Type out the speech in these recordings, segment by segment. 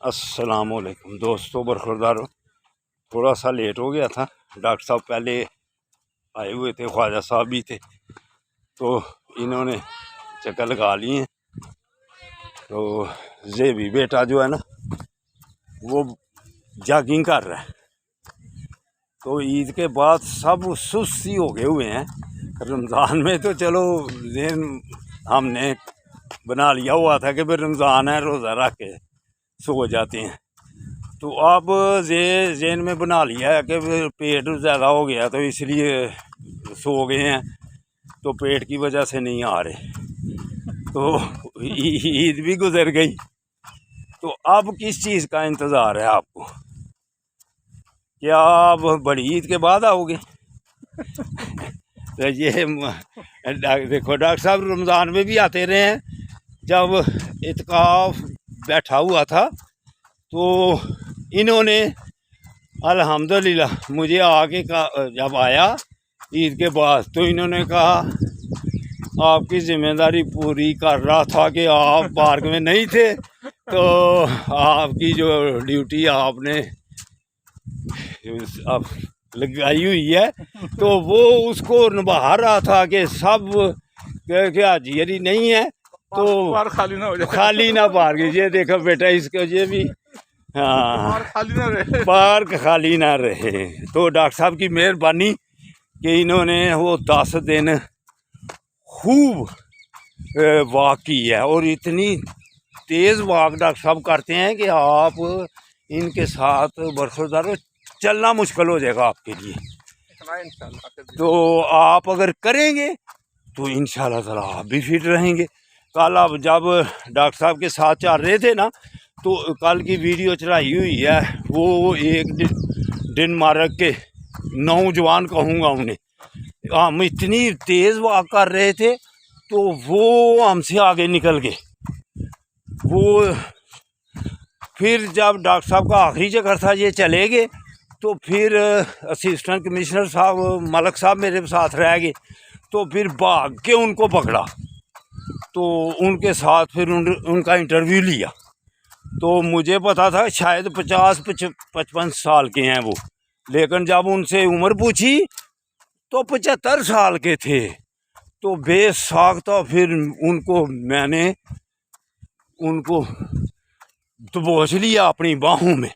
अस्सलामुअलैकुम दोस्तों, बरखुरदारो। थोड़ा सा लेट हो गया था। डॉक्टर साहब पहले आए हुए थे, ख्वाजा साहब भी थे, तो इन्होंने चक्कर लगा लिए। तो ये भी बेटा जो है ना, वो जॉगिंग कर रहा है। तो ईद के बाद सब सुस्ती हो गए हुए हैं। रमज़ान में तो चलो हमने बना लिया हुआ था कि भाई रमज़ान है, रोज़ा रख के सो जाते हैं। तो अब ये जेन में बना लिया है कि पेट ज़्यादा हो गया तो इसलिए सो गए हैं, तो पेट की वजह से नहीं आ रहे। तो ईद भी गुजर गई, तो अब किस चीज़ का इंतज़ार है आपको? क्या आप बड़ी ईद के बाद आओगे? तो ये देखो, डॉक्टर साहब रमज़ान में भी आते रहे हैं। जब इत्काफ बैठा हुआ था तो इन्होंने अल्हम्दुलिल्लाह मुझे आके जब आया ईद के बाद, तो इन्होंने कहा आपकी ज़िम्मेदारी पूरी कर रहा था कि आप पार्क में नहीं थे, तो आपकी जो ड्यूटी आपने अब लगाई हुई है, तो वो उसको निभा रहा था कि सब क्या हाजिरी नहीं है तो पार्क खाली ना हो जाए, खाली ना पार्क। ये देखो बेटा, इसको ये भी हाँ, पार्क खाली ना रहे। तो डॉक्टर साहब की मेहरबानी कि इन्होंने वो 10 दिन खूब वॉक की है, और इतनी तेज़ वॉक डॉक्टर साहब करते हैं कि आप इनके साथ बरखुरदार चलना मुश्किल हो जाएगा आपके लिए। तो आप अगर करेंगे तो इंशाल्लाह ताला आप भी फिट रहेंगे। कल आप जब डॉक्टर साहब के साथ चल रहे थे ना, तो कल की वीडियो चढ़ाई हुई है। वो एक डेनमार्क के नौजवान कहूँगा उन्हें, हम इतनी तेज़ वॉक कर रहे थे तो वो हमसे आगे निकल गए। वो फिर जब डॉक्टर साहब का आखिरी चक्कर था, ये चले गए, तो फिर असिस्टेंट कमिश्नर साहब मलक साहब मेरे साथ रह गए। तो फिर भाग के उनको पकड़ा, तो उनके साथ फिर उनका इंटरव्यू लिया। तो मुझे पता था शायद 50-55 साल के हैं वो, लेकिन जब उनसे उम्र पूछी तो 75 साल के थे। तो बेसाख्ता फिर मैंने उनको दबोच लिया अपनी बाहों में।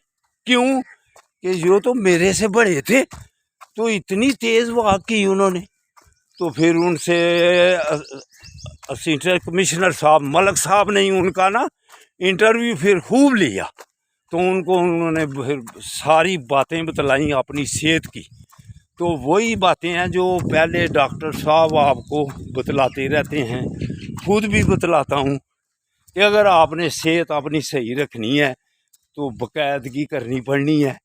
क्यों कि जो तो मेरे से बड़े थे, तो इतनी तेज़ वॉक की उन्होंने। तो फिर उनसे असिस्टेंट कमिश्नर साहब मलक साहब ने उनका ना इंटरव्यू फिर खूब लिया। तो उन्होंने फिर सारी बातें बतलाई अपनी सेहत की। तो वही बातें हैं जो पहले डॉक्टर साहब आपको बतलाते रहते हैं, खुद भी बतलाता हूँ कि अगर आपने सेहत अपनी सही रखनी है तो बाकायदगी करनी पड़नी है।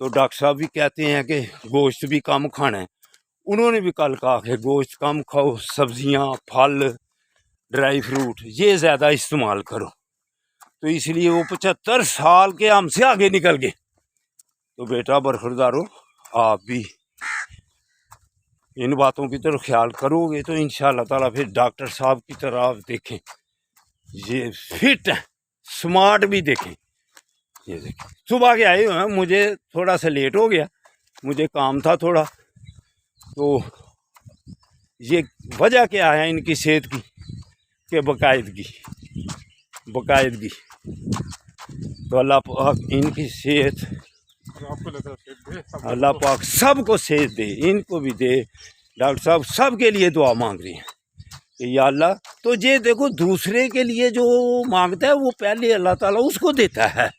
तो डॉक्टर साहब भी कहते हैं कि गोश्त भी कम खाना है। उन्होंने भी कल कहा कि गोश्त कम खाओ, सब्जियां, फल, ड्राई फ्रूट ये ज़्यादा इस्तेमाल करो। तो इसलिए वो 75 साल के हमसे आगे निकल गए। तो बेटा बरखुरदारो, आप भी इन बातों की तरफ ख्याल करोगे तो इंशाल्लाह ताला फिर डॉक्टर साहब की तरह आप देखें, ये फिट है, स्मार्ट भी देखें। ये देखें, सुबह के आए हुए हैं, मुझे थोड़ा सा लेट हो गया, मुझे काम था थोड़ा। तो ये वजह क्या है इनकी सेहत की कि बाकायदगी। तो अल्लाह पाक इनकी सेहत, अल्लाह पाक सबको सेहत दे, इनको भी दे। डॉक्टर साहब सब के लिए दुआ मांग रहे हैं कि या अल्लाह। तो ये देखो, दूसरे के लिए जो मांगता है वो पहले अल्लाह ताला उसको देता है।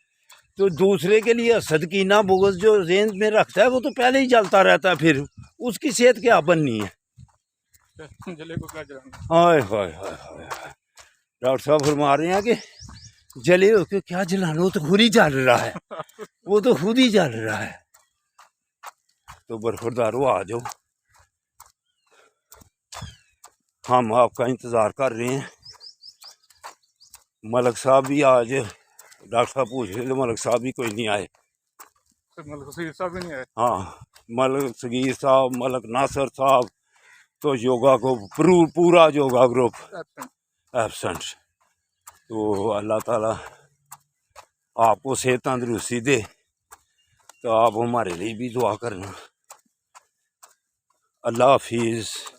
तो दूसरे के लिए हसद कीना बुग़्ज़ जो ज़हन में रखता है वो तो पहले ही जलता रहता है, फिर उसकी सेहत क्या बननी है। जले को क्या जलाना। हाय हाय हाय हाय, डॉक्टर साहब फरमा रहे हैं कि जले हो क्यों, क्या जलाना, वो तो खुद ही जल रहा है, वो तो खुद ही जल रहा है। तो बरखुरदारो आ जाओ, हम आपका इंतज़ार कर रहे हैं। मलक साहब भी आज डॉक्टर साहब पूछ रहे थे, मलक साहब भी कोई नहीं आए। मलक सगीर साहब भी नहीं आए। हाँ, मलक सगीर साहब, मलक नासर साहब, तो योगा को पूरा योगा ग्रुप एब्सेंट। तो अल्लाह ताला आपको सेहत तंदुरुस्ती दे, तो आप हमारे लिए भी दुआ करना। अल्लाह हाफिज़।